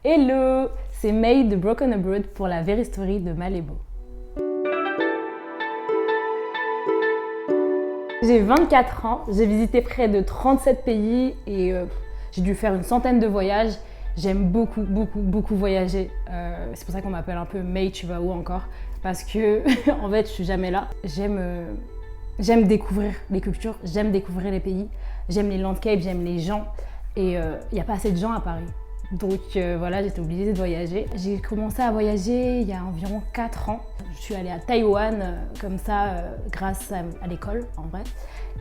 Hello, c'est May de Broken Abroad pour la Very Story de Malébo. J'ai 24 ans, j'ai visité près de 37 pays et j'ai dû faire une centaine de voyages. J'aime beaucoup voyager. C'est pour ça qu'on m'appelle un peu May, tu vas où encore? Parce que en fait, je suis jamais là. J'aime découvrir les cultures, j'aime découvrir les pays, j'aime les landscapes, j'aime les gens. Et il n'y a pas assez de gens à Paris. Donc voilà, j'étais obligée de voyager. J'ai commencé à voyager il y a environ 4 ans. Je suis allée à Taïwan comme ça grâce à l'école en vrai.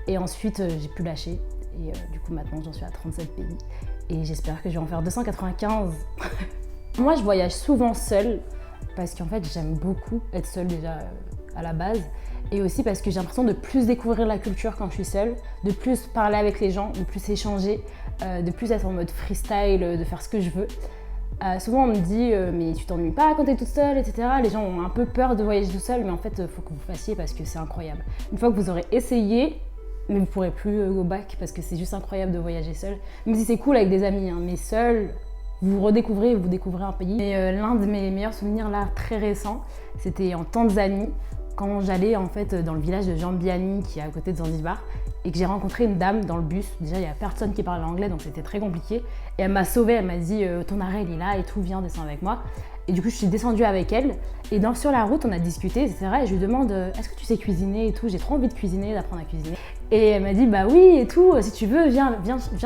Et ensuite j'ai pu lâcher. Et du coup maintenant j'en suis à 37 pays. Et j'espère que je vais en faire 295. Moi je voyage souvent seule parce qu'en fait j'aime beaucoup être seule déjà à la base. Et aussi parce que j'ai l'impression de plus découvrir la culture quand je suis seule, de plus parler avec les gens, de plus échanger, de plus être en mode freestyle, de faire ce que je veux. Souvent on me dit mais tu t'ennuies pas quand t'es toute seule, etc. Les gens ont un peu peur de voyager tout seul, mais en fait il faut que vous fassiez parce que c'est incroyable. Une fois que vous aurez essayé, mais vous pourrez plus go back parce que c'est juste incroyable de voyager seul. Même si c'est cool avec des amis, hein, mais seul, vous redécouvrez, vous découvrez un pays. Et l'un de mes meilleurs souvenirs là, très récent, c'était en Tanzanie. Quand j'allais en fait dans le village de Jambiani qui est à côté de Zanzibar et que j'ai rencontré une dame dans le bus, déjà il n'y a personne qui parlait anglais donc c'était très compliqué et elle m'a sauvée, elle m'a dit ton arrêt il est là et tout, viens descends avec moi et du coup je suis descendue avec elle et sur la route on a discuté etc et je lui demande est-ce que tu sais cuisiner et tout, j'ai trop envie de cuisiner, d'apprendre à cuisiner et elle m'a dit bah oui et tout, si tu veux viens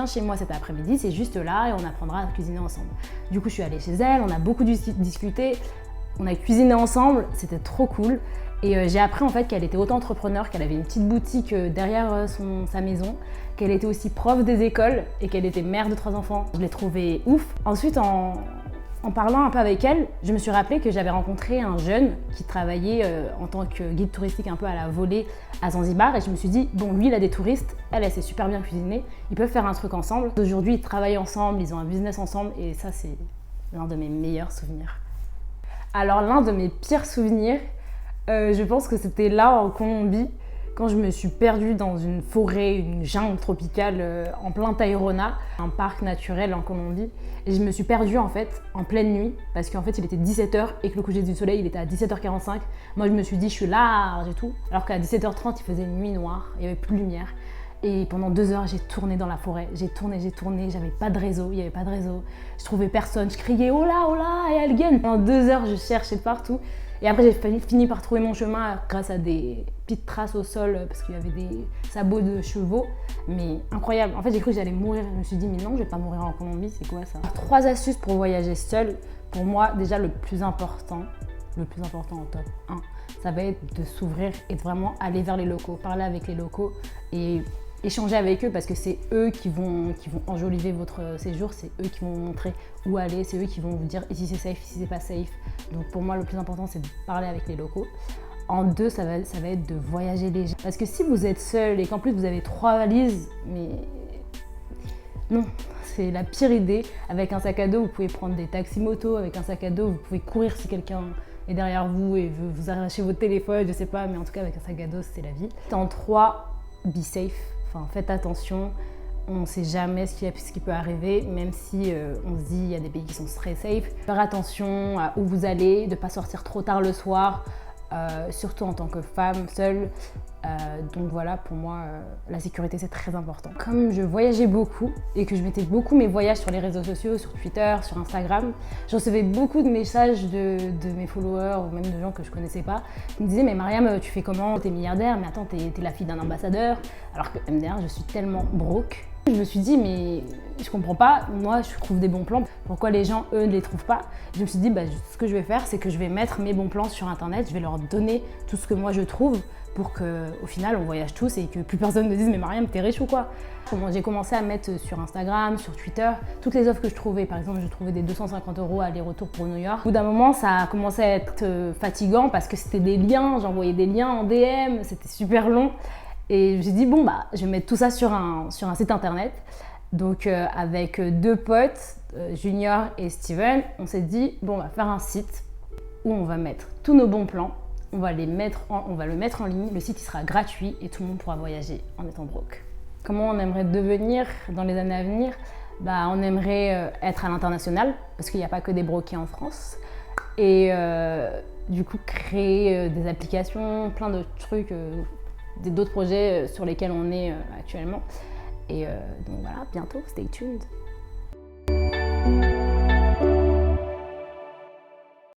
chez moi cet après-midi, c'est juste là et on apprendra à cuisiner ensemble. Du coup je suis allée chez elle, on a beaucoup discuté, on a cuisiné ensemble, c'était trop cool. Et j'ai appris en fait qu'elle était auto-entrepreneur, qu'elle avait une petite boutique derrière sa maison, qu'elle était aussi prof des écoles et qu'elle était mère de 3 enfants. Je l'ai trouvée ouf. Ensuite, en parlant un peu avec elle, je me suis rappelé que j'avais rencontré un jeune qui travaillait en tant que guide touristique un peu à la volée à Zanzibar et je me suis dit, bon lui il a des touristes, elle sait super bien cuisiner, ils peuvent faire un truc ensemble. Aujourd'hui ils travaillent ensemble, ils ont un business ensemble et ça c'est l'un de mes meilleurs souvenirs. Alors l'un de mes pires souvenirs, je pense que c'était là en Colombie, quand je me suis perdue dans une forêt, une jungle tropicale en plein Tayrona, un parc naturel en Colombie. Et je me suis perdue en fait en pleine nuit, parce qu'en fait il était 17h et que le coucher du soleil il était à 17h45. Moi je me suis dit je suis large et tout, alors qu'à 17h30 il faisait une nuit noire, il n'y avait plus de lumière. Et pendant 2 heures, j'ai tourné dans la forêt, j'ai tourné, j'avais pas de réseau, il n'y avait pas de réseau. Je trouvais personne, je criais oh là, et Algen. Pendant 2 heures, je cherchais partout. Et après, j'ai fini par trouver mon chemin grâce à des petites traces au sol parce qu'il y avait des sabots de chevaux. Mais incroyable. En fait, j'ai cru que j'allais mourir. Je me suis dit, mais non, je vais pas mourir en Colombie, c'est quoi ça? 3 astuces pour voyager seul. Pour moi, déjà, le plus important en top 1, ça va être de s'ouvrir et de vraiment aller vers les locaux, parler avec les locaux et échanger avec eux parce que c'est eux qui vont enjoliver votre séjour, c'est eux qui vont vous montrer où aller, c'est eux qui vont vous dire ici c'est safe, ici c'est pas safe. Donc pour moi le plus important c'est de parler avec les locaux. En 2, ça va être de voyager léger. Parce que si vous êtes seul et qu'en plus vous avez 3 valises, mais non, c'est la pire idée. Avec un sac à dos, vous pouvez prendre des taxis-motos, avec un sac à dos, vous pouvez courir si quelqu'un est derrière vous et veut vous arracher votre téléphone, je sais pas, mais en tout cas avec un sac à dos c'est la vie. En 3, be safe. Enfin, faites attention, on ne sait jamais ce qui peut arriver, même si on se dit il y a des pays qui sont très safe. Faire attention à où vous allez, de ne pas sortir trop tard le soir, surtout en tant que femme seule. Donc voilà, pour moi, la sécurité c'est très important. Comme je voyageais beaucoup et que je mettais beaucoup mes voyages sur les réseaux sociaux, sur Twitter, sur Instagram, je recevais beaucoup de messages de mes followers ou même de gens que je connaissais pas qui me disaient mais Mariam, tu fais comment? T'es milliardaire, mais attends, t'es la fille d'un ambassadeur. Alors que MDR, je suis tellement broke. Je me suis dit mais je comprends pas, moi je trouve des bons plans, pourquoi les gens eux ne les trouvent pas? Je me suis dit ce que je vais faire c'est que je vais mettre mes bons plans sur internet, je vais leur donner tout ce que moi je trouve pour qu'au final on voyage tous et que plus personne ne dise mais Mariam t'es riche ou quoi? J'ai commencé à mettre sur Instagram, sur Twitter, toutes les offres que je trouvais. Par exemple, je trouvais des 250 € aller-retour pour New York. Au bout d'un moment, ça a commencé à être fatigant parce que c'était des liens, j'envoyais des liens en DM, c'était super long. Et je me suis dit, bon, je vais mettre tout ça sur un site internet. Donc, avec 2 potes, Junior et Steven, on s'est dit, bon, on va faire un site où on va mettre tous nos bons plans. On va le mettre en ligne. Le site, il sera gratuit et tout le monde pourra voyager en étant broke. Comment on aimerait devenir dans les années à venir? bah, on aimerait être à l'international, parce qu'il n'y a pas que des broquiers en France. Et du coup, créer des applications, plein de trucs, d'autres projets sur lesquels on est actuellement. Et donc voilà, bientôt, stay tuned.